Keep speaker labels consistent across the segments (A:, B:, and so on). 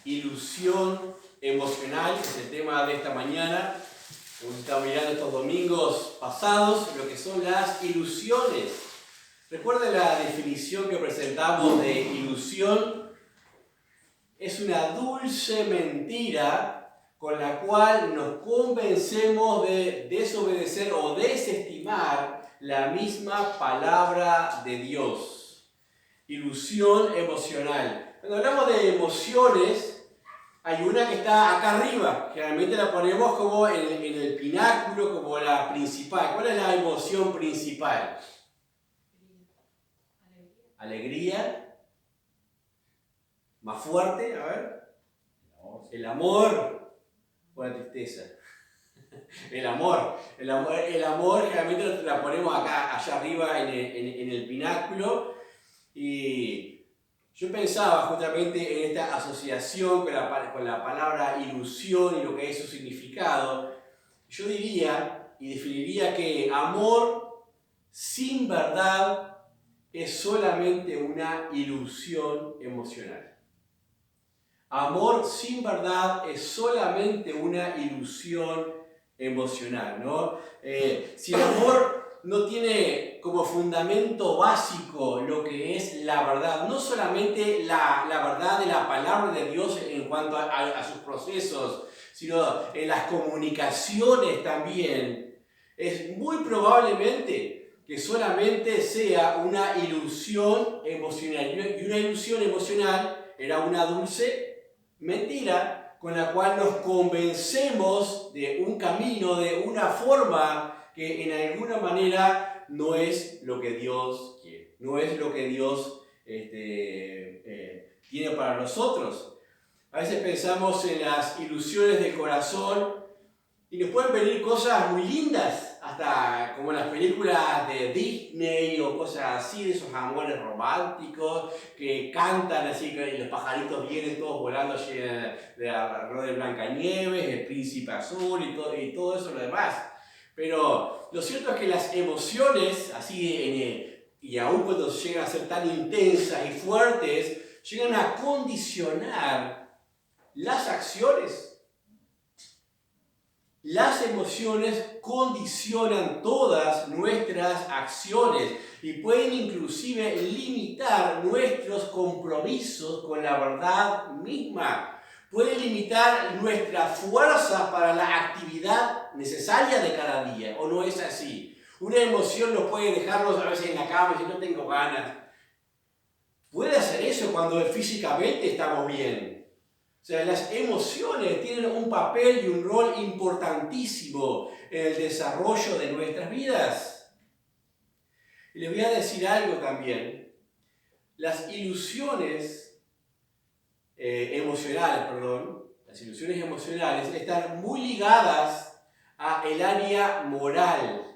A: Ilusión emocional es el tema de esta mañana. Hemos estado mirando estos domingos pasados lo que son las ilusiones. Recuerden la definición que presentamos de ilusión. Es una dulce mentira con la cual nos convencemos de desobedecer o desestimar la misma palabra de Dios. Ilusión emocional. Cuando hablamos de emociones, hay una que está acá arriba. Generalmente la ponemos como en el pináculo, como la principal. ¿Cuál es la emoción principal? Alegría. Más fuerte, a ver. El amor o la tristeza. El amor generalmente la ponemos acá, allá arriba en el pináculo. Y yo pensaba justamente en esta asociación con la palabra ilusión y lo que es su significado. Yo diría y definiría que amor sin verdad es solamente una ilusión emocional. Amor sin verdad es solamente una ilusión emocional, ¿no? Si el amor no tiene como fundamento básico lo que es la verdad, no solamente la verdad de la palabra de Dios en cuanto a sus procesos, sino en las comunicaciones también, es muy probablemente que solamente sea una ilusión emocional. Y una ilusión emocional era una dulce mentira con la cual nos convencemos de un camino, de una forma que en alguna manera no es lo que Dios quiere, no es lo que Dios tiene para nosotros. A veces pensamos en las ilusiones del corazón y nos pueden venir cosas muy lindas, hasta como en las películas de Disney o cosas así, de esos amores románticos que cantan así, y los pajaritos vienen todos volando de alrededor de Blancanieves, el príncipe azul y todo eso lo demás. Pero lo cierto es que las emociones, así y aun cuando llegan a ser tan intensas y fuertes, llegan a condicionar las acciones. Las emociones condicionan todas nuestras acciones y pueden inclusive limitar nuestros compromisos con la verdad misma. Pueden limitar nuestra fuerza para la actividad necesaria de cada día, ¿o no es así? Una emoción nos puede dejarnos a veces en la cama y decir, no tengo ganas. Puede hacer eso cuando físicamente estamos bien. O sea, las emociones tienen un papel y un rol importantísimo en el desarrollo de nuestras vidas. Y les voy a decir algo también. Las ilusiones emocionales están muy ligadas al área moral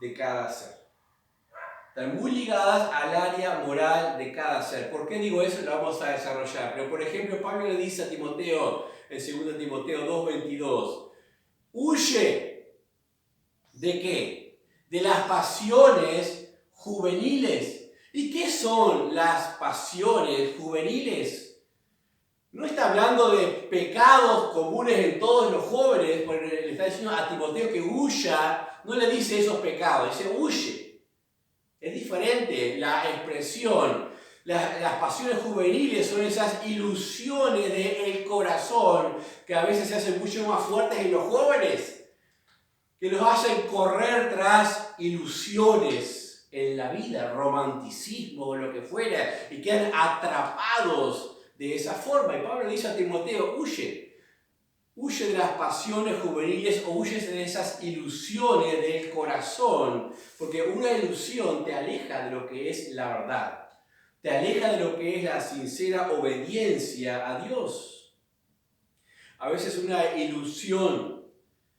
A: de cada ser. Están muy ligadas al área moral de cada ser. ¿Por qué digo eso? Lo vamos a desarrollar. Pero por ejemplo, Pablo le dice a Timoteo, en 2 Timoteo 2:22, huye ¿de qué? De las pasiones juveniles. ¿Y qué son las pasiones juveniles? No está hablando de pecados comunes en todos los jóvenes, porque le está diciendo a Timoteo que huya, no le dice esos pecados, dice huye. Es diferente la expresión. Las pasiones juveniles son esas ilusiones del corazón que a veces se hacen mucho más fuertes en los jóvenes, que los hacen correr tras ilusiones en la vida, romanticismo o lo que fuera, y quedan atrapados de esa forma. Y Pablo le dice a Timoteo, huye. Huye de las pasiones juveniles o huye de esas ilusiones del corazón, porque una ilusión te aleja de lo que es la verdad, te aleja de lo que es la sincera obediencia a Dios. A veces una ilusión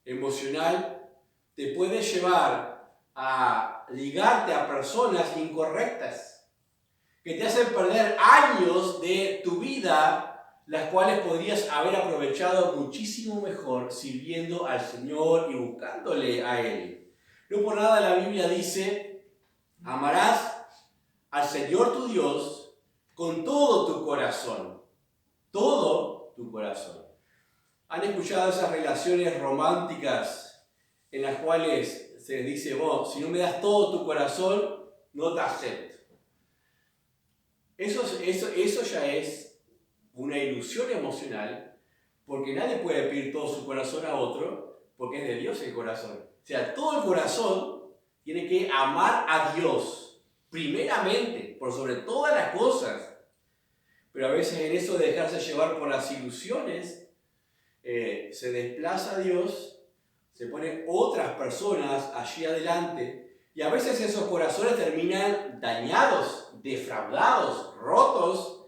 A: emocional te puede llevar a ligarte a personas incorrectas, que te hacen perder años de tu vida, las cuales podrías haber aprovechado muchísimo mejor sirviendo al Señor y buscándole a Él. No por nada la Biblia dice, amarás al Señor tu Dios con todo tu corazón, todo tu corazón. ¿Han escuchado esas relaciones románticas en las cuales se les dice, vos, si no me das todo tu corazón, no te acepto? Eso ya es una ilusión emocional, porque nadie puede pedir todo su corazón a otro, porque es de Dios el corazón. O sea, todo el corazón tiene que amar a Dios, primeramente, por sobre todas las cosas. Pero a veces en eso de dejarse llevar por las ilusiones, se desplaza a Dios, se ponen otras personas allí adelante, y a veces esos corazones terminan dañados, defraudados, rotos,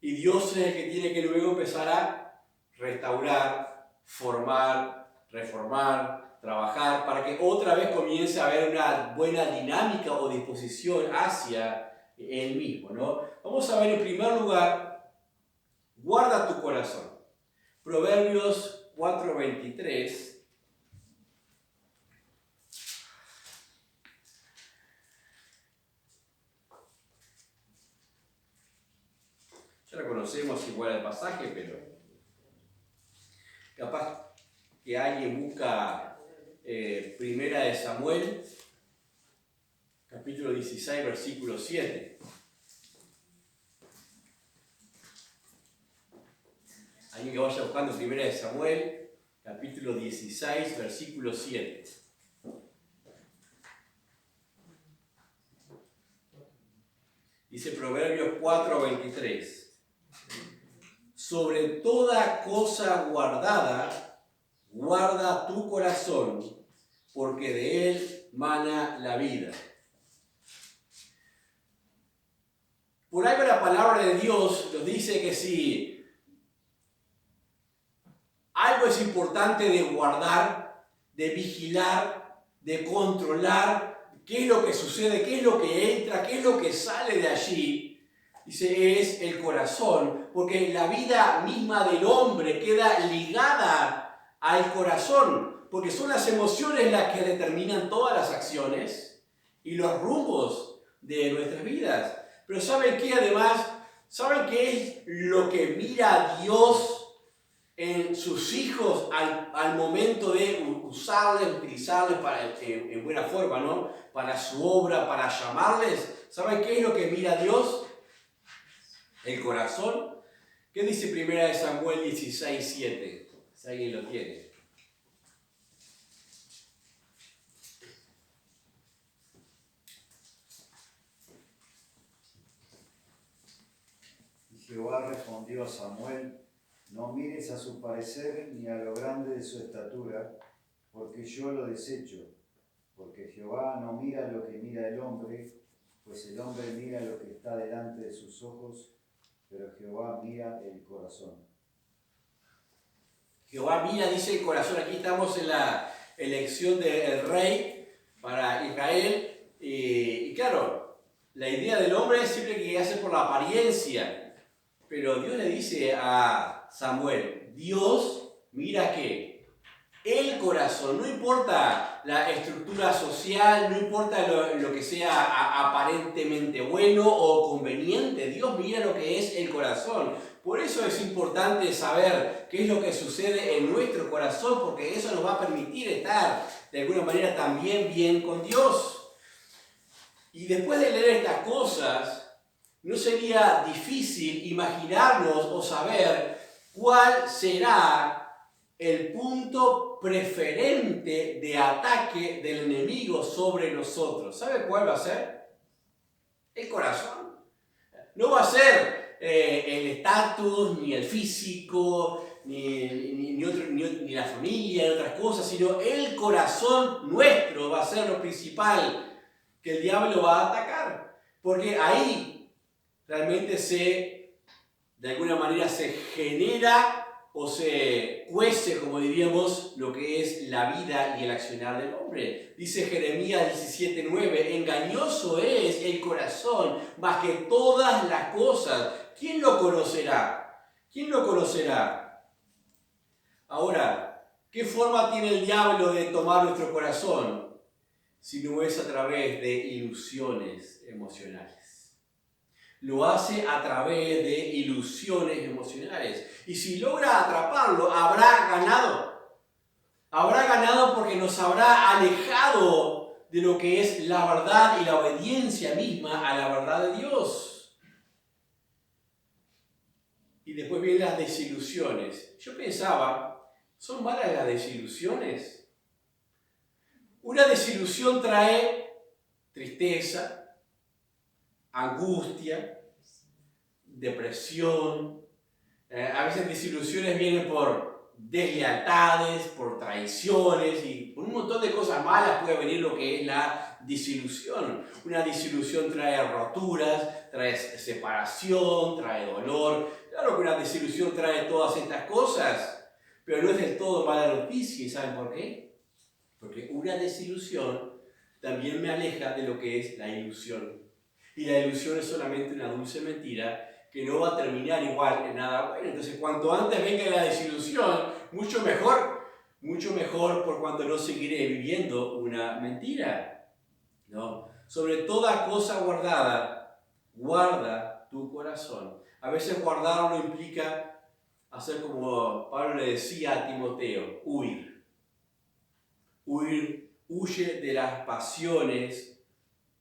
A: y Dios es el que tiene que luego empezar a restaurar, formar, reformar, trabajar, para que otra vez comience a haber una buena dinámica o disposición hacia Él mismo, ¿no? Vamos a ver en primer lugar, guarda tu corazón. Proverbios 4:23. Ya lo conocemos igual el pasaje, pero capaz que alguien busca Primera de Samuel, capítulo 16, versículo 7. Alguien que vaya buscando Primera de Samuel, capítulo 16, versículo 7. Dice Proverbios 4:23. Sobre toda cosa guardada, guarda tu corazón, porque de él mana la vida. Por algo la palabra de Dios nos dice que si algo es importante de guardar, de vigilar, de controlar, qué es lo que sucede, qué es lo que entra, qué es lo que sale de allí, dice, es el corazón, porque la vida misma del hombre queda ligada al corazón, porque son las emociones las que determinan todas las acciones y los rumbos de nuestras vidas. Pero ¿saben qué? Además, ¿saben qué es lo que mira Dios en sus hijos al momento de usarles, utilizarles en buena forma, ¿no? Para su obra, para llamarles? ¿Saben qué es lo que mira Dios? El corazón. ¿Qué dice 1 Samuel 16:7? Si alguien lo tiene.
B: Y Jehová respondió a Samuel: no mires a su parecer ni a lo grande de su estatura, porque yo lo desecho. Porque Jehová no mira lo que mira el hombre, pues el hombre mira lo que está delante de sus ojos, pero Jehová mira el corazón.
A: Jehová mira, dice el corazón. Aquí estamos en la elección del rey para Israel. Y claro, la idea del hombre es siempre que hace por la apariencia. Pero Dios le dice a Samuel, Dios mira que el corazón, no importa la estructura social, no importa lo que sea aparentemente bueno o conveniente, Dios mira lo que es el corazón. Por eso es importante saber qué es lo que sucede en nuestro corazón, porque eso nos va a permitir estar de alguna manera también bien con Dios. Y después de leer estas cosas, no sería difícil imaginarnos o saber cuál será el punto preferente de ataque del enemigo sobre nosotros. ¿Sabe cuál va a ser? El corazón. No va a ser el estatus, ni el físico, ni la familia, ni otras cosas, sino el corazón nuestro va a ser lo principal que el diablo va a atacar. Porque ahí realmente de alguna manera se genera o se cuece, como diríamos, lo que es la vida y el accionar del hombre. Dice Jeremías 17:9, engañoso es el corazón más que todas las cosas. ¿Quién lo conocerá? ¿Quién lo conocerá? Ahora, ¿qué forma tiene el diablo de tomar nuestro corazón? Si no es a través de ilusiones emocionales. lo hace a través de ilusiones emocionales. Y si logra atraparlo, habrá ganado. Habrá ganado porque nos habrá alejado de lo que es la verdad y la obediencia misma a la verdad de Dios. Y después vienen las desilusiones. Yo pensaba, ¿son malas las desilusiones? Una desilusión trae tristeza, angustia, depresión. A veces desilusiones vienen por deslealtades, por traiciones y por un montón de cosas malas puede venir lo que es la desilusión. Una desilusión trae roturas, trae separación, trae dolor. Claro que una desilusión trae todas estas cosas, pero no es del todo mala noticia. ¿Y saben por qué? Porque una desilusión también me aleja de lo que es la ilusión. Y la ilusión es solamente una dulce mentira que no va a terminar igual en nada bueno. Entonces, cuanto antes venga la desilusión, mucho mejor por cuanto no seguiré viviendo una mentira. ¿No? Sobre toda cosa guardada, guarda tu corazón. A veces guardarlo implica hacer como Pablo le decía a Timoteo, huir. Huye de las pasiones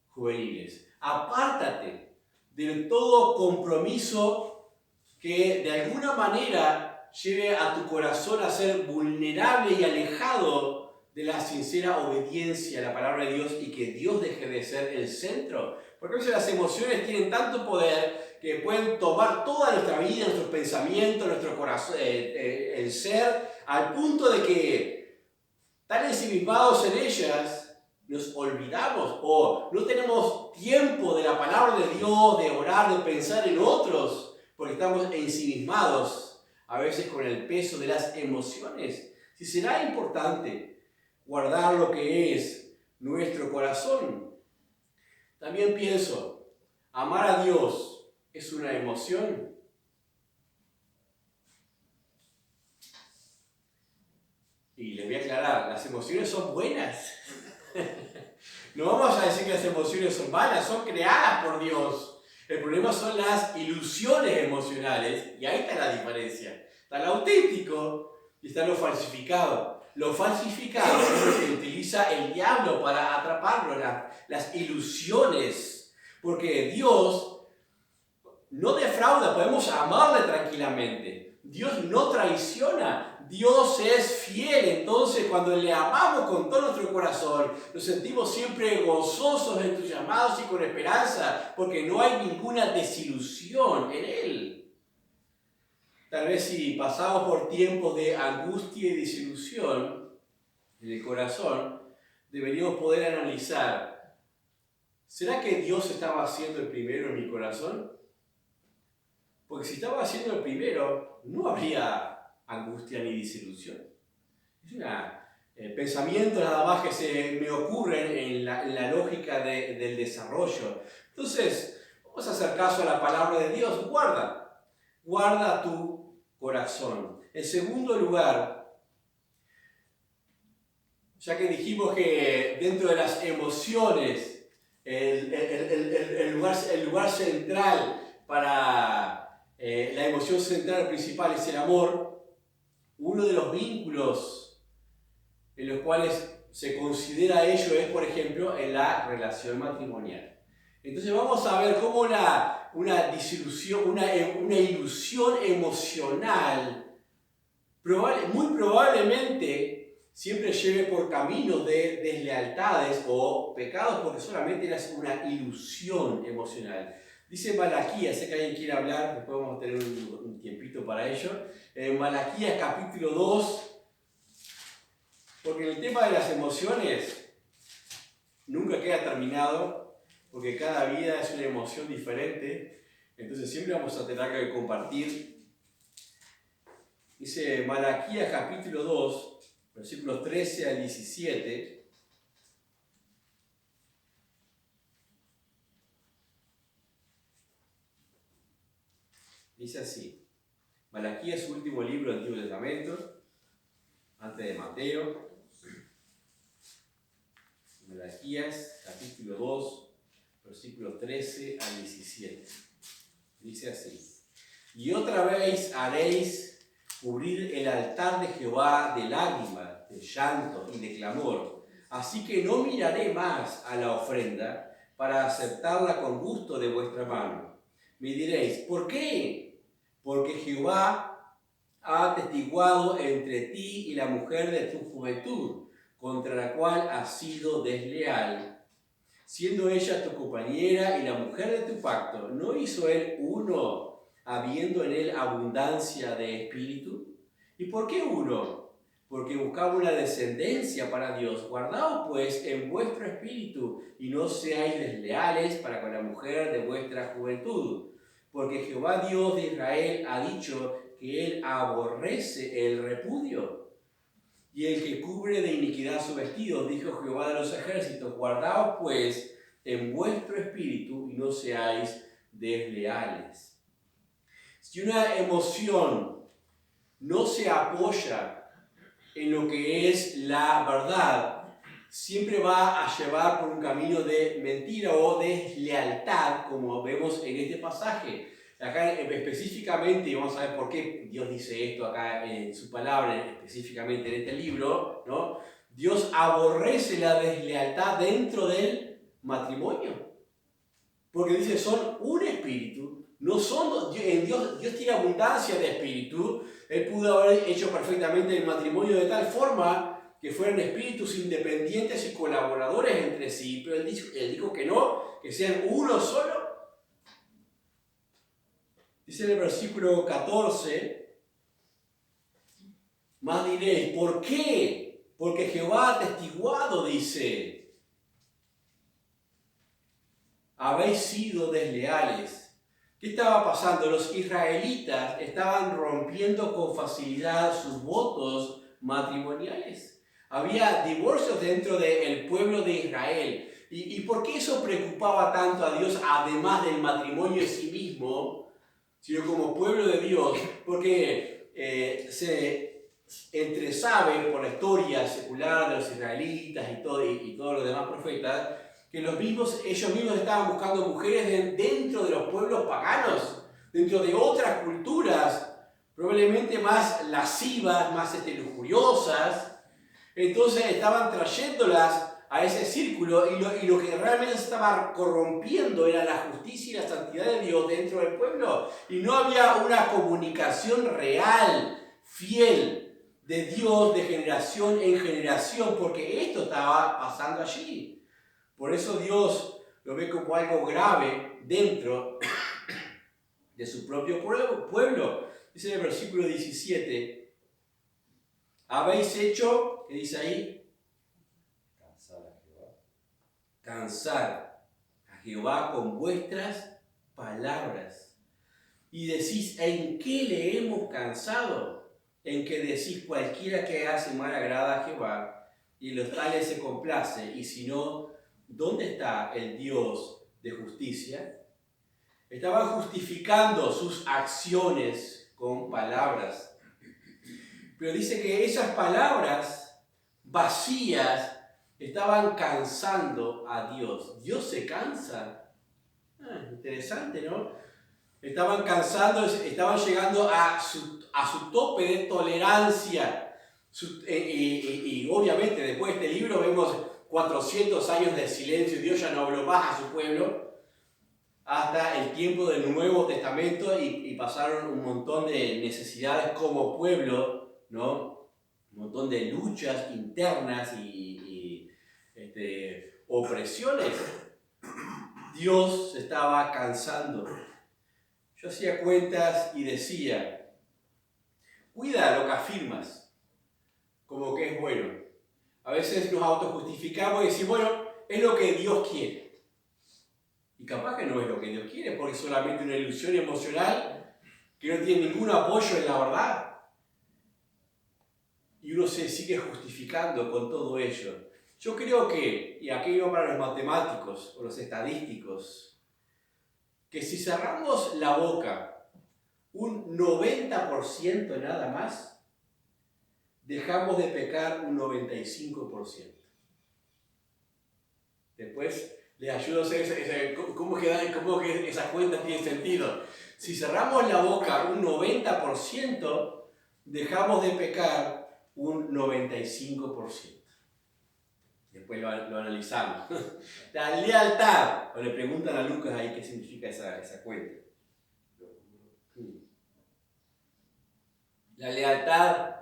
A: juveniles. Apártate de todo compromiso que de alguna manera lleve a tu corazón a ser vulnerable y alejado de la sincera obediencia a la palabra de Dios y que Dios deje de ser el centro. Porque a veces las emociones tienen tanto poder que pueden tomar toda nuestra vida, nuestros pensamientos, nuestro corazón, el ser, al punto de que tan ensimismados en ellas nos olvidamos o no tenemos tiempo de la palabra de Dios, de orar, de pensar en otros, porque estamos ensimismados a veces con el peso de las emociones. Si será importante guardar lo que es nuestro corazón. También pienso, amar a Dios es una emoción. Y les voy a aclarar, las emociones son buenas. No vamos a decir que las emociones son malas, son creadas por Dios. El problema son las ilusiones emocionales, y ahí está la diferencia. Está lo auténtico y está lo falsificado. Lo falsificado es lo que utiliza el diablo para atraparlo, las ilusiones. Porque Dios no defrauda, podemos amarle tranquilamente. Dios no traiciona. Dios es fiel, entonces cuando le amamos con todo nuestro corazón, nos sentimos siempre gozosos, entusiasmados y con esperanza, porque no hay ninguna desilusión en Él. Tal vez si pasamos por tiempos de angustia y desilusión en el corazón, deberíamos poder analizar, ¿será que Dios estaba haciendo el primero en mi corazón? Porque si estaba haciendo el primero, no habría angustia ni desilusión. Es un pensamiento nada más que se me ocurren en la lógica del desarrollo. Entonces, vamos a hacer caso a la palabra de Dios. Guarda tu corazón. En segundo lugar, ya que dijimos que dentro de las emociones, el lugar central para la emoción central principal es el amor. Uno de los vínculos en los cuales se considera ello es, por ejemplo, en la relación matrimonial. Entonces vamos a ver cómo una disilusión, una ilusión emocional, muy probablemente siempre lleve por caminos de deslealtades o pecados, porque solamente es una ilusión emocional. Dice Malaquías, sé que alguien quiere hablar, después vamos a tener un tiempito para ello. En Malaquías capítulo 2, porque el tema de las emociones nunca queda terminado, porque cada vida es una emoción diferente, entonces siempre vamos a tener que compartir. Dice Malaquías capítulo 2, versículos 13 al 17. Dice así, Malaquías es su último libro del Antiguo Testamento, antes de Mateo. Malaquías capítulo 2, versículos 13 al 17. Dice así: y otra vez haréis cubrir el altar de Jehová de lágrimas, de llanto y de clamor. Así que no miraré más a la ofrenda para aceptarla con gusto de vuestra mano. Me diréis, ¿por qué? Porque Jehová ha atestiguado entre ti y la mujer de tu juventud, contra la cual has sido desleal, siendo ella tu compañera y la mujer de tu pacto. ¿No hizo él uno, habiendo en él abundancia de espíritu? ¿Y por qué uno? Porque buscaba una descendencia para Dios. Guardaos pues en vuestro espíritu y no seáis desleales para con la mujer de vuestra juventud. Porque Jehová Dios de Israel ha dicho que él aborrece el repudio y el que cubre de iniquidad su vestido, dijo Jehová de los ejércitos. Guardaos pues en vuestro espíritu y no seáis desleales. Si una emoción no se apoya en lo que es la verdad, siempre va a llevar por un camino de mentira o deslealtad, como vemos en este pasaje. Acá específicamente, y vamos a ver por qué Dios dice esto acá en su palabra, específicamente en este libro, ¿no? Dios aborrece la deslealtad dentro del matrimonio. Porque dice, son un espíritu, no son, en Dios tiene abundancia de espíritu. Él pudo haber hecho perfectamente el matrimonio de tal forma que fueran espíritus independientes y colaboradores entre sí, pero él dijo que no, que sean uno solo. Dice en el versículo 14, más diréis, ¿por qué? Porque Jehová ha atestiguado, dice, habéis sido desleales. ¿Qué estaba pasando? Los israelitas estaban rompiendo con facilidad sus votos matrimoniales. Había divorcios dentro del pueblo de Israel. ¿Y por qué eso preocupaba tanto a Dios, además del matrimonio en sí mismo, sino como pueblo de Dios? Porque se entresabe por la historia secular de los israelitas y todos los demás profetas, que ellos mismos estaban buscando mujeres dentro de los pueblos paganos, dentro de otras culturas, probablemente más lascivas, más lujuriosas. Entonces estaban trayéndolas a ese círculo y lo que realmente se estaba corrompiendo era la justicia y la santidad de Dios dentro del pueblo. Y no había una comunicación real, fiel, de Dios de generación en generación, porque esto estaba pasando allí. Por eso Dios lo ve como algo grave dentro de su propio pueblo. Dice en el versículo 17, habéis hecho, ¿qué dice ahí?
B: Cansar a Jehová.
A: Cansar a Jehová con vuestras palabras. Y decís, ¿en qué le hemos cansado? En que decís, cualquiera que hace mal agrada a Jehová, y los tales se complace, y si no, ¿dónde está el Dios de justicia? Estaban justificando sus acciones con palabras. Pero dice que esas palabras vacías estaban cansando a Dios. Dios se cansa. Interesante, ¿no? Estaban cansando, estaban llegando a su tope de tolerancia. Y obviamente después de este libro vemos 400 años de silencio. Dios ya no habló más a su pueblo hasta el tiempo del Nuevo Testamento y pasaron un montón de necesidades como pueblo, ¿no? Un montón de luchas internas y opresiones. Dios se estaba cansando. Yo hacía cuentas y decía, cuida lo que afirmas como que es bueno. A veces nos autojustificamos y decimos, bueno, es lo que Dios quiere. Y capaz que no es lo que Dios quiere, porque es solamente una ilusión emocional que no tiene ningún apoyo en la verdad. Y uno se sigue justificando con todo ello. Yo creo que, y aquí va para los matemáticos o los estadísticos, que si cerramos la boca un 90% nada más, dejamos de pecar un 95%. Después les ayudo a hacer cómo que esas cuentas tienen sentido. Si cerramos la boca un 90%, dejamos de pecar un 95%. Después lo analizamos. La lealtad. O le preguntan a Lucas ahí qué significa esa cuenta. La lealtad,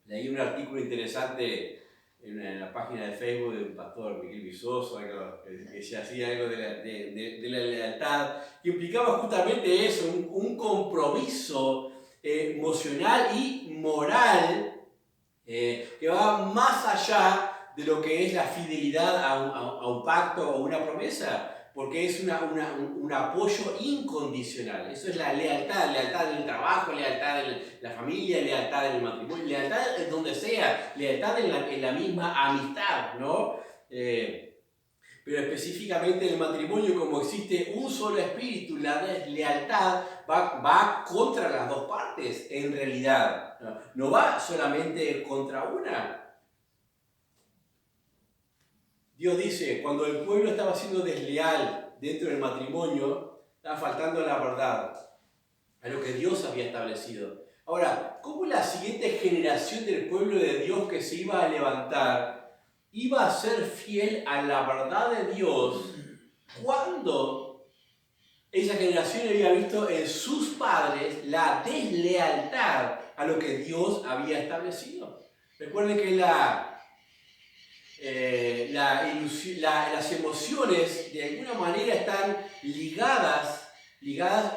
A: leí un artículo interesante en la página de Facebook de un pastor, Miguel Vizoso, que se hacía algo de la lealtad, que implicaba justamente eso, un compromiso emocional y moral que va más allá de lo que es la fidelidad a un pacto o una promesa, porque es un apoyo incondicional. Eso es la lealtad en el trabajo, lealtad en la familia, lealtad en el matrimonio, lealtad en donde sea, lealtad en la misma amistad, ¿no? Pero específicamente en el matrimonio, como existe un solo espíritu, la lealtad va contra las dos partes, en realidad. No va solamente contra una. Dios dice, cuando el pueblo estaba siendo desleal dentro del matrimonio, estaba faltando a la verdad, a lo que Dios había establecido. Ahora, ¿cómo la siguiente generación del pueblo de Dios que se iba a levantar iba a ser fiel a la verdad de Dios cuando esa generación había visto en sus padres la deslealtad a lo que Dios había establecido? Recuerden que las emociones de alguna manera están ligadas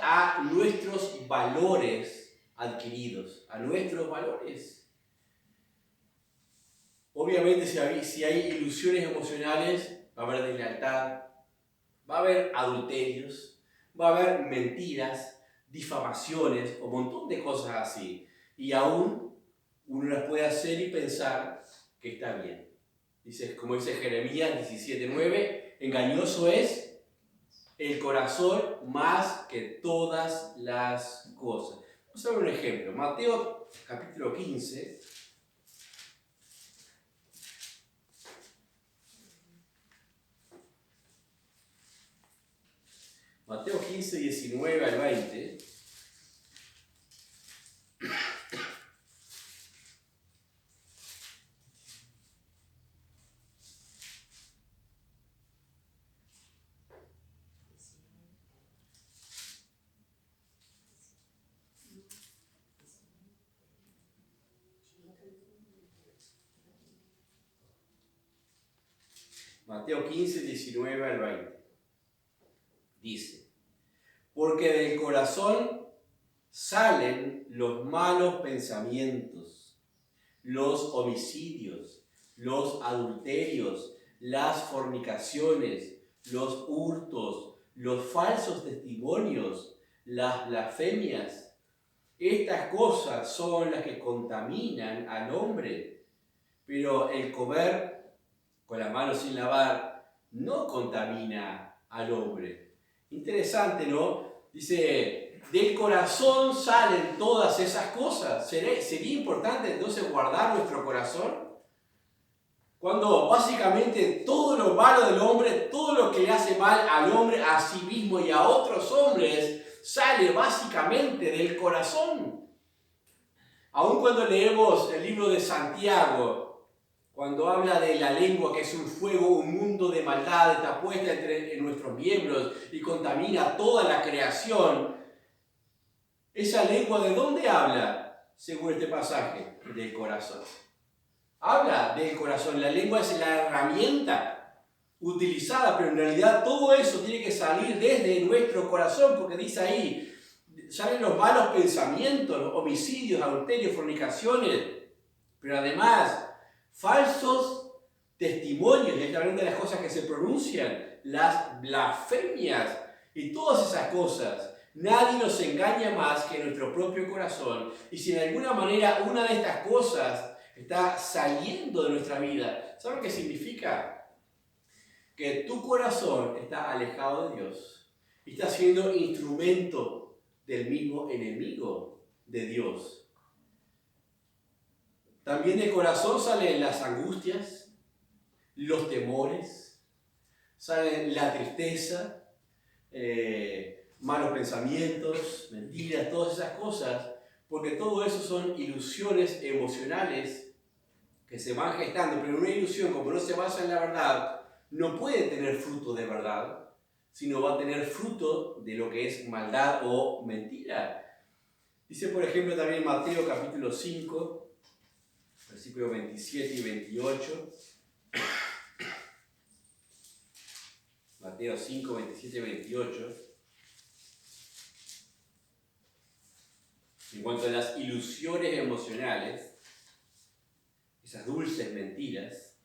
A: a nuestros valores adquiridos, a nuestros valores. Obviamente si hay ilusiones emocionales, va a haber deslealtad, va a haber adulterios, va a haber mentiras, difamaciones, o un montón de cosas así. Y aún uno las puede hacer y pensar que está bien. Como dice Jeremías 17:9, engañoso es el corazón más que todas las cosas. Vamos a ver un ejemplo. Mateo capítulo 15. Mateo 15, 19 al 20. Mateo 15, 19 al 20. Dice, porque del corazón salen los malos pensamientos, los homicidios, los adulterios, las fornicaciones, los hurtos, los falsos testimonios, las blasfemias. Estas cosas son las que contaminan al hombre, pero el comer con las manos sin lavar no contamina al hombre. Interesante, ¿no? Dice, del corazón salen todas esas cosas. ¿Sería importante entonces guardar nuestro corazón? Cuando básicamente todo lo malo del hombre, todo lo que le hace mal al hombre, a sí mismo y a otros hombres, sale básicamente del corazón. Aun cuando leemos el libro de Santiago, cuando habla de la lengua que es un fuego, un mundo de maldad, está puesta entre nuestros miembros y contamina toda la creación, ¿esa lengua de dónde habla? Según este pasaje, del corazón. Habla del corazón, la lengua es la herramienta utilizada, pero en realidad todo eso tiene que salir desde nuestro corazón, porque dice ahí, salen los malos pensamientos, los homicidios, adulterios, fornicaciones, pero además falsos testimonios, y esta es una de las cosas que se pronuncian, las blasfemias y todas esas cosas. Nadie nos engaña más que nuestro propio corazón, y si de alguna manera una de estas cosas está saliendo de nuestra vida, ¿saben qué significa? Que tu corazón está alejado de Dios y está siendo instrumento del mismo enemigo de Dios. También del corazón salen las angustias, los temores, salen la tristeza, malos pensamientos, mentiras, todas esas cosas, porque todo eso son ilusiones emocionales que se van gestando, pero una ilusión, como no se basa en la verdad, no puede tener fruto de verdad, sino va a tener fruto de lo que es maldad o mentira. Dice, por ejemplo, también en Mateo capítulo 5, versículos 27 y 28. Mateo 5, 27 y 28. En cuanto a las ilusiones emocionales, esas dulces mentiras,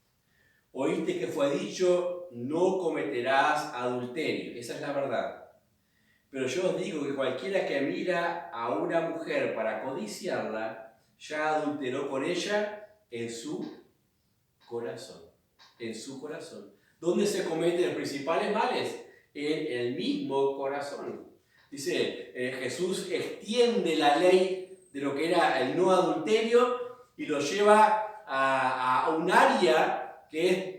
A: oíste que fue dicho, no cometerás adulterio. Esa es la verdad. Pero yo os digo que cualquiera que mira a una mujer para codiciarla, ya adulteró con ella en su corazón. En su corazón. ¿Dónde se cometen los principales males? En el mismo corazón. Dice, Jesús extiende la ley de lo que era el no adulterio y lo lleva a un área que es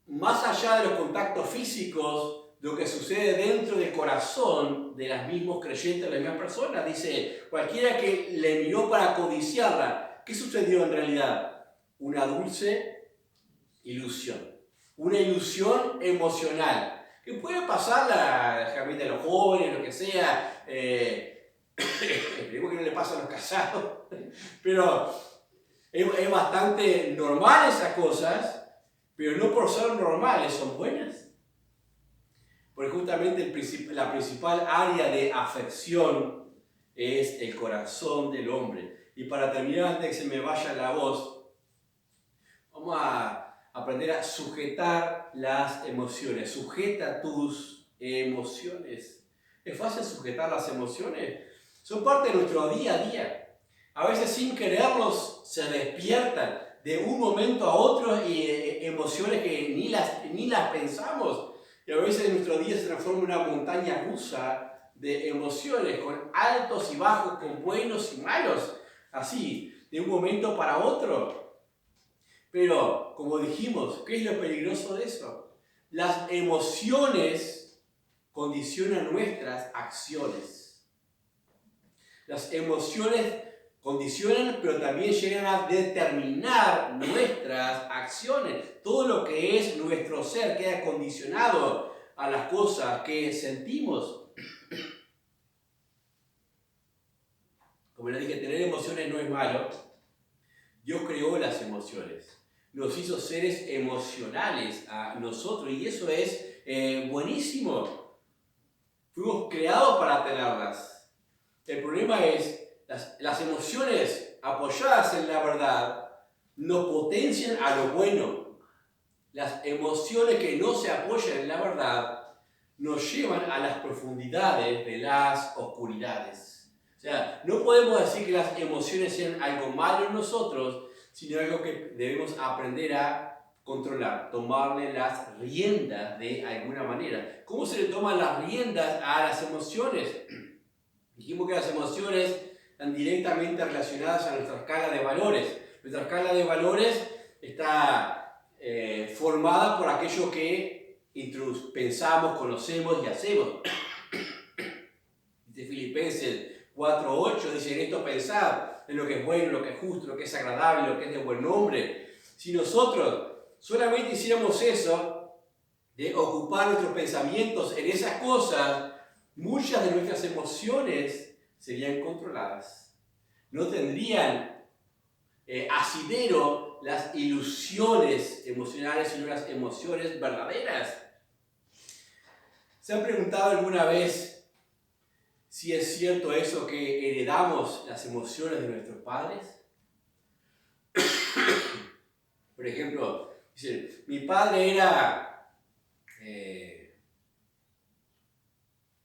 A: más allá de los contactos físicos, lo que sucede dentro del corazón de las mismos creyentes, de las mismas personas. Dice, cualquiera que le miró para codiciarla, ¿qué sucedió en realidad? Una dulce ilusión. Una ilusión emocional. Que puede pasar a los jóvenes, lo que sea. Esperemos que no le pase a los casados. Pero es bastante normal esas cosas, pero no por ser normales son buenas. Porque justamente la principal área de afección es el corazón del hombre. Y para terminar, antes de que se me vaya la voz, vamos a aprender a sujetar las emociones. Sujeta tus emociones. ¿Es fácil sujetar las emociones? Son parte de nuestro día a día. A veces sin quererlos se despiertan de un momento a otro y emociones que ni las pensamos. Y a veces en nuestro día se transforma en una montaña rusa de emociones, con altos y bajos, con buenos y malos. Así, de un momento para otro. Pero, como dijimos, ¿qué es lo peligroso de eso? Las emociones condicionan nuestras acciones. Las emociones condicionan, pero también llegan a determinar nuestras acciones. Todo lo que es nuestro ser queda condicionado a las cosas que sentimos. Como les dije, tener emociones no es malo. Dios creó las emociones. Nos hizo seres emocionales a nosotros y eso es buenísimo. Fuimos creados para tenerlas. El problema es las emociones apoyadas en la verdad nos potencian a lo bueno. Las emociones que no se apoyan en la verdad nos llevan a las profundidades de las oscuridades. O sea, no podemos decir que las emociones sean algo malo en nosotros, sino algo que debemos aprender a controlar, tomarle las riendas de alguna manera. ¿Cómo se le toman las riendas a las emociones? Dijimos que las emociones están directamente relacionadas a nuestra escala de valores. Nuestra escala de valores está formada por aquello que pensamos, conocemos y hacemos. Dice Filipenses 4:8, dice, en esto pensad, en lo que es bueno, lo que es justo, lo que es agradable, lo que es de buen nombre. Si nosotros solamente hiciéramos eso, de ocupar nuestros pensamientos en esas cosas, muchas de nuestras emociones serían controladas. No tendrían asidero las ilusiones emocionales, sino las emociones verdaderas. ¿Se han preguntado alguna vez si es cierto eso que heredamos las emociones de nuestros padres? Por ejemplo, dice, mi padre era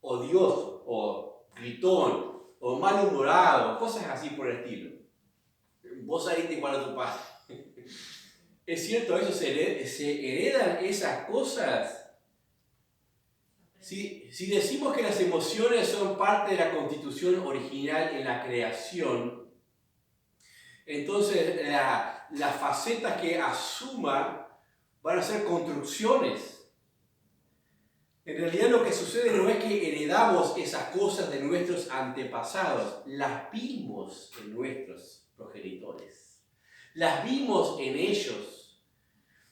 A: odioso, o gritón, o malhumorado, cosas así por el estilo. Vos saliste igual a tu padre. ¿Es cierto eso? ¿Se heredan esas cosas? Si decimos que las emociones son parte de la constitución original en la creación, entonces las facetas que asuma van a ser construcciones. En realidad lo que sucede no es que heredamos esas cosas de nuestros antepasados, las vimos en nuestros progenitores, las vimos en ellos.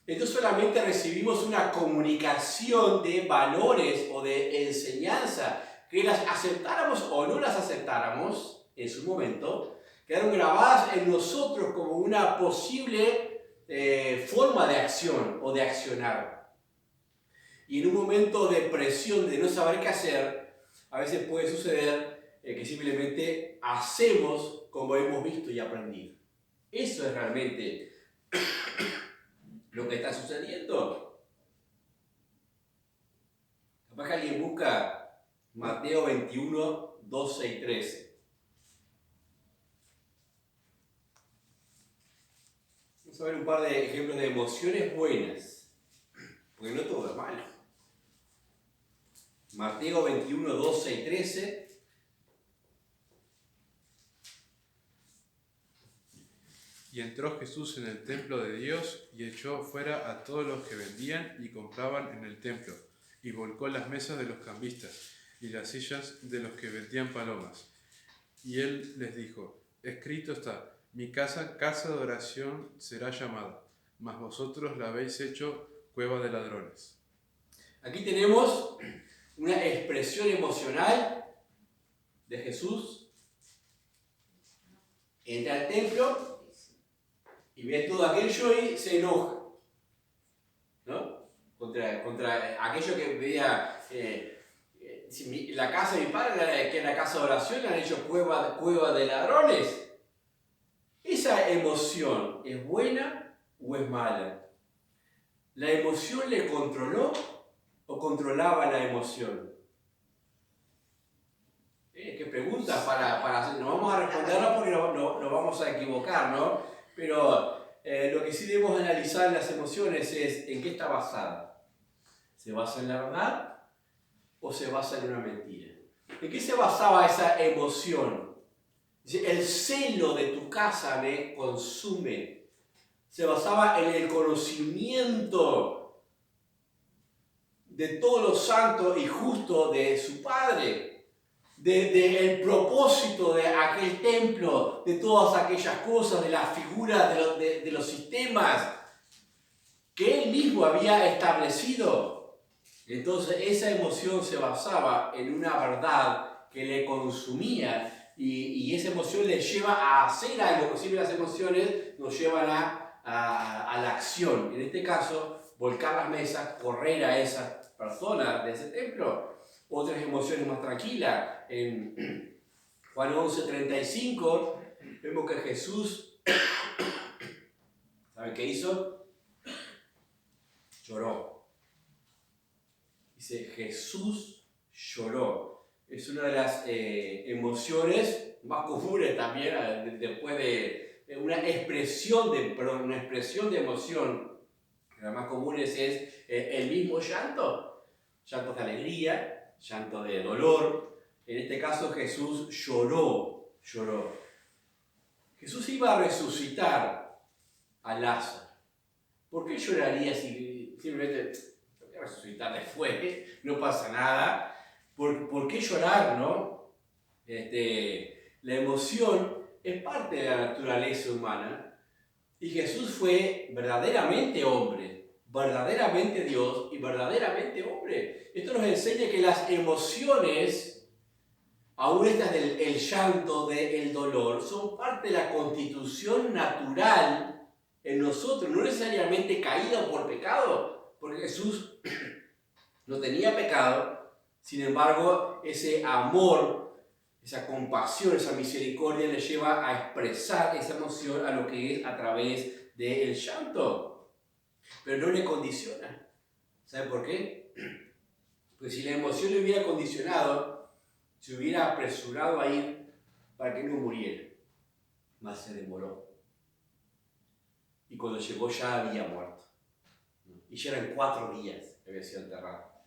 A: Entonces solamente recibimos una comunicación de valores o de enseñanza, que las aceptáramos o no las aceptáramos en su momento, quedaron grabadas en nosotros como una posible forma de acción o de accionar. Y en un momento de presión, de no saber qué hacer, a veces puede suceder que simplemente hacemos como hemos visto y aprendido. Eso es realmente lo que está sucediendo. Capaz que alguien busca Mateo 21, 12 y 13. Vamos a ver un par de ejemplos de emociones buenas, porque no todo es malo. Mateo 21, 12 y 13.
C: Y entró Jesús en el templo de Dios y echó fuera a todos los que vendían y compraban en el templo, y volcó las mesas de los cambistas y las sillas de los que vendían palomas. Y él les dijo: escrito está, mi casa, casa de oración será llamada, mas vosotros la habéis hecho cueva de ladrones.
A: Aquí tenemos una expresión emocional de Jesús. Entra al templo y ve todo aquello y se enoja, ¿no? Contra aquello que veía la casa de mi padre, que es la casa de oración, la han hecho cueva de ladrones. ¿Esa emoción es buena o es mala? ¿La emoción le controló o controlaba la emoción? ¿Qué preguntas para hacer? No vamos a responderla porque no vamos a equivocar, ¿no? Pero lo que sí debemos analizar en las emociones es en qué está basada. ¿Se basa en la verdad o se basa en una mentira? ¿En qué se basaba esa emoción? Dice, el celo de tu casa me consume. Se basaba en el conocimiento de todo lo santo y justo de su Padre, del propósito de aquel templo, de todas aquellas cosas, de las figuras, de los sistemas que él mismo había establecido. Entonces esa emoción se basaba en una verdad que le consumía y esa emoción le lleva a hacer algo, porque siempre las emociones nos llevan a la acción. En este caso, volcar las mesas, correr a esa persona de ese templo. Otras emociones más tranquilas. En Juan 11:35 vemos que Jesús, ¿saben qué hizo? Lloró. Dice, Jesús lloró. Es una de las emociones más comunes también, después de una expresión de emoción. La más común es el mismo llanto. Llantos de alegría, llanto de dolor. En este caso Jesús lloró. Jesús iba a resucitar a Lázaro. ¿Por qué lloraría si simplemente voy a resucitar después? No pasa nada. ¿Por qué llorar, no? La emoción es parte de la naturaleza humana y Jesús fue verdaderamente hombre, verdaderamente Dios y verdaderamente hombre. Esto nos enseña que las emociones, aún estas del llanto, del dolor, son parte de la constitución natural en nosotros, no necesariamente caída por pecado, porque Jesús no tenía pecado. Sin embargo, ese amor, esa compasión, esa misericordia le lleva a expresar esa emoción a lo que es a través del llanto. Pero no le condiciona. ¿Sabe por qué? Porque si la emoción le hubiera condicionado, se hubiera apresurado a ir para que no muriera. Mas se demoró. Y cuando llegó ya había muerto. Y ya eran 4 días que había sido enterrado.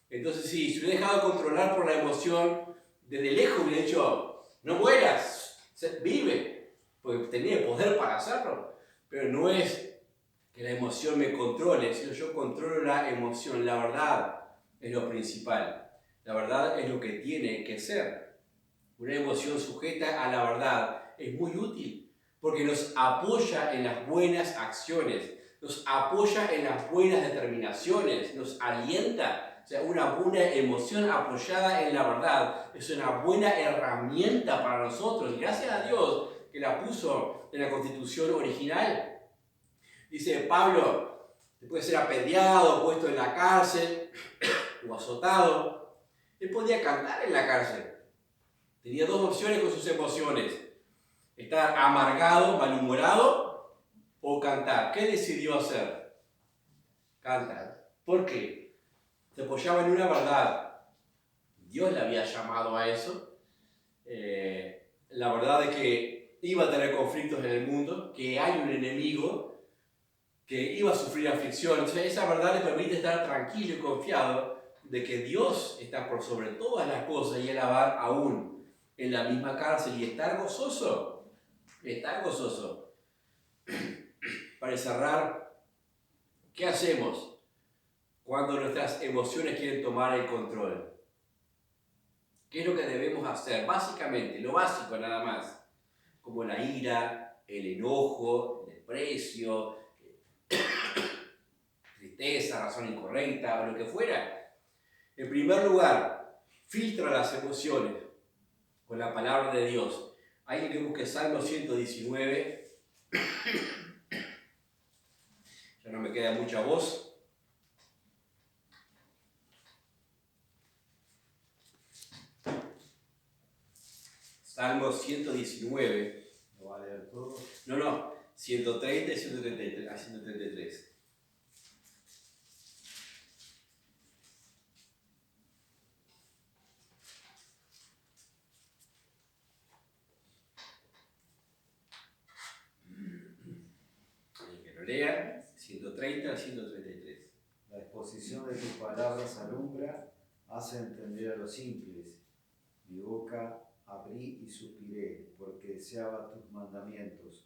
A: Entonces, si se hubiera dejado controlar por la emoción, desde lejos hubiera dicho, no mueras, vive, porque tenía el poder para hacerlo. Pero no es que la emoción me controle, sino yo controlo la emoción, la verdad. es lo principal. La verdad es lo que tiene que ser. Una emoción sujeta a la verdad es muy útil porque nos apoya en las buenas acciones, nos apoya en las buenas determinaciones, nos alienta. O sea, una buena emoción apoyada en la verdad es una buena herramienta para nosotros. Y gracias a Dios que la puso en la Constitución original. Dice Pablo, después de ser apedreado, puesto en la cárcel o azotado, él podía cantar en la cárcel. Tenía dos opciones con sus emociones: estar amargado, malhumorado o cantar. ¿Qué decidió hacer? Cantar. ¿Por qué? Se apoyaba en una verdad. Dios le había llamado a eso. La verdad es que iba a tener conflictos en el mundo, que hay un enemigo, que iba a sufrir aflicción. Entonces, esa verdad le permite estar tranquilo y confiado de que Dios está por sobre todas las cosas y alabar aún en la misma cárcel y estar gozoso. Estar gozoso. Para cerrar, ¿qué hacemos cuando nuestras emociones quieren tomar el control? ¿Qué es lo que debemos hacer? Básicamente, lo básico nada más, como la ira, el enojo, el desprecio, tristeza, razón incorrecta o lo que fuera. En primer lugar, filtra las emociones con la palabra de Dios. Alguien que busque Salmo 119. Ya no me queda mucha voz. Salmo 119.
B: ¿Lo va a leer todo?
A: No, 130 y 133, a 133. Alguien que lo lea, 130 al 133.
B: La exposición de tus palabras alumbra, hace entender a los simples. Mi boca abrí y suspiré, porque deseaba tus mandamientos.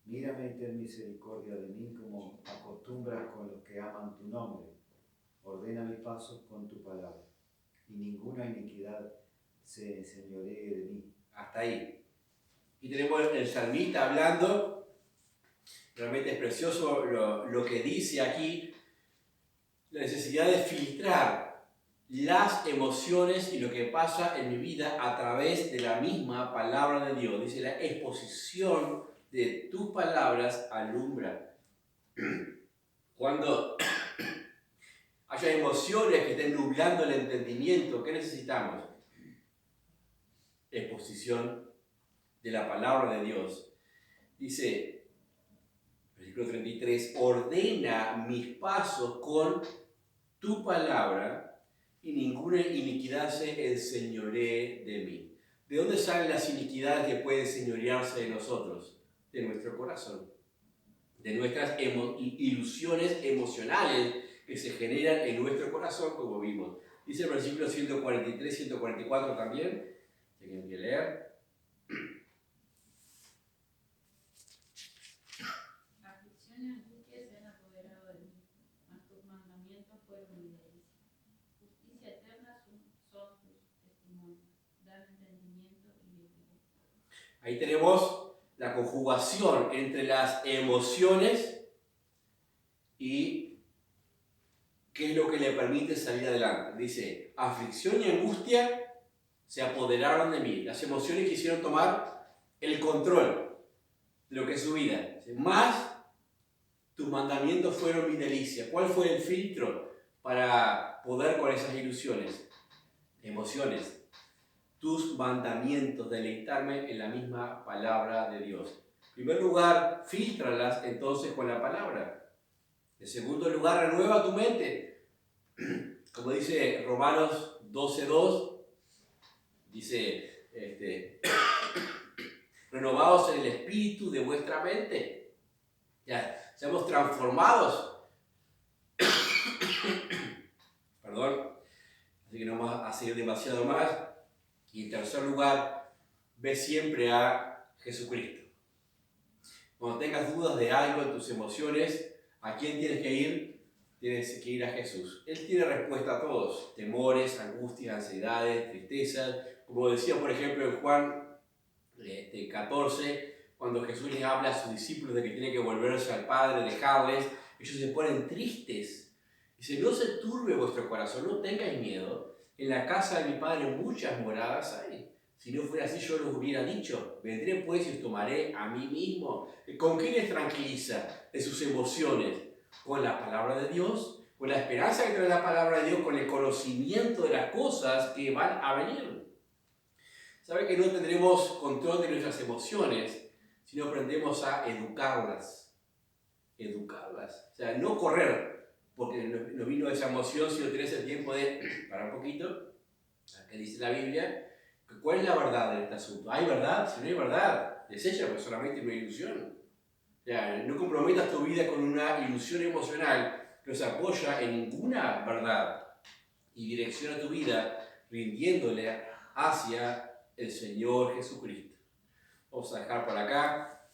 B: Mírame y ten misericordia de mí, como acostumbras con los que aman tu nombre. Ordena mis pasos con tu palabra, y ninguna iniquidad se enseñoree de mí.
A: Hasta ahí. Y tenemos el salmista hablando. Realmente es precioso lo que dice aquí. La necesidad de filtrar las emociones y lo que pasa en mi vida a través de la misma palabra de Dios. Dice, la exposición de tus palabras alumbra. Cuando haya emociones que estén nublando el entendimiento, ¿qué necesitamos? Exposición de la palabra de Dios. Dice, versículo 33, ordena mis pasos con tu palabra y ninguna iniquidad se enseñoree de mí. ¿De dónde salen las iniquidades que pueden señorearse de nosotros? De nuestro corazón, de nuestras ilusiones emocionales que se generan en nuestro corazón, como vimos. Dice el versículo 143, 144 también, tienen que leer.
D: Aflicción y angustia se han apoderado de mí, mas tus mandamientos fueron mi delicia. Justicia eterna son tus testimonios, dan entendimiento y virtud.
A: Ahí tenemos la conjugación entre las emociones y qué es lo que le permite salir adelante. Dice, aflicción y angustia se apoderaron de mí. Las emociones quisieron tomar el control de lo que es su vida. Dice, más tus mandamientos fueron mi delicia. ¿Cuál fue el filtro para poder con esas ilusiones? Emociones. Tus mandamientos, deleitarme en la misma palabra de Dios. En primer lugar, fíltralas entonces con la palabra. En segundo lugar, renueva tu mente. Como dice Romanos 12:2, dice, renovados en el espíritu de vuestra mente. Ya, seamos transformados. Perdón, así que no vamos a seguir demasiado más. Y en tercer lugar, ve siempre a Jesucristo. Cuando tengas dudas de algo en tus emociones, ¿a quién tienes que ir? tienes que ir a Jesús. Él tiene respuesta a todos: temores, angustias, ansiedades, tristezas. Como decía, por ejemplo, en Juan 14, cuando Jesús les habla a sus discípulos de que tienen que volverse al Padre, dejarles, ellos se ponen tristes. Dice: no se turbe vuestro corazón, no tengáis miedo. En la casa de mi Padre muchas moradas hay. Si no fuera así, yo los hubiera dicho. Vendré pues y os tomaré a mí mismo. ¿Con qué les tranquiliza de sus emociones? Con la palabra de Dios, con la esperanza que trae la palabra de Dios, con el conocimiento de las cosas que van a venir. ¿Sabe que no tendremos control de nuestras emociones si no aprendemos a educarlas? Educarlas. O sea, no correr porque nos vino esa emoción, sino tener ese tiempo de parar un poquito, que dice la Biblia. ¿Cuál es la verdad de este asunto? ¿Hay verdad? Si no hay verdad, desecha, pues solamente una ilusión. O sea, no comprometas tu vida con una ilusión emocional que no se apoya en ninguna verdad, y direcciona tu vida rindiéndole hacia el Señor Jesucristo. Vamos a dejar por acá,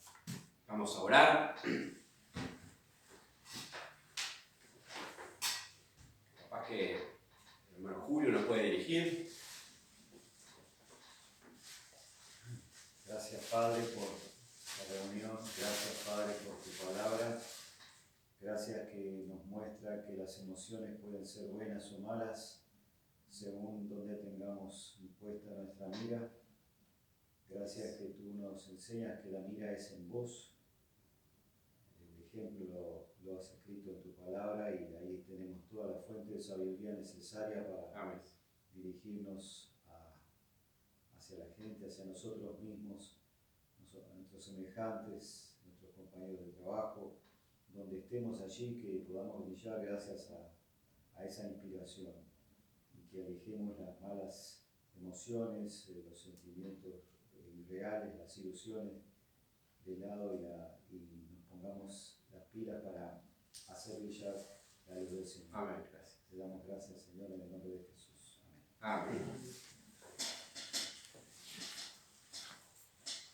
A: vamos a orar. Capaz que el hermano Julio nos puede dirigir.
B: Gracias, Padre, por la reunión. Gracias, Padre, por tu palabra. Gracias que nos muestra que las emociones pueden ser buenas o malas según donde tengamos puesta nuestra mira. Gracias que tú nos enseñas que la mira es en vos. El ejemplo lo has escrito en tu palabra y ahí tenemos toda la fuente de sabiduría necesaria para dirigirnos hacia la gente, hacia nosotros mismos, a nuestros semejantes, nuestros compañeros de trabajo, donde estemos allí, que podamos brillar gracias a esa inspiración y que alejemos las malas emociones, los sentimientos irreales, las ilusiones de lado y nos pongamos las pilas para hacer brillar la luz del Señor.
A: Amén. Gracias.
B: Te damos gracias, Señor, en el nombre de Jesús. Amén.
A: Amén.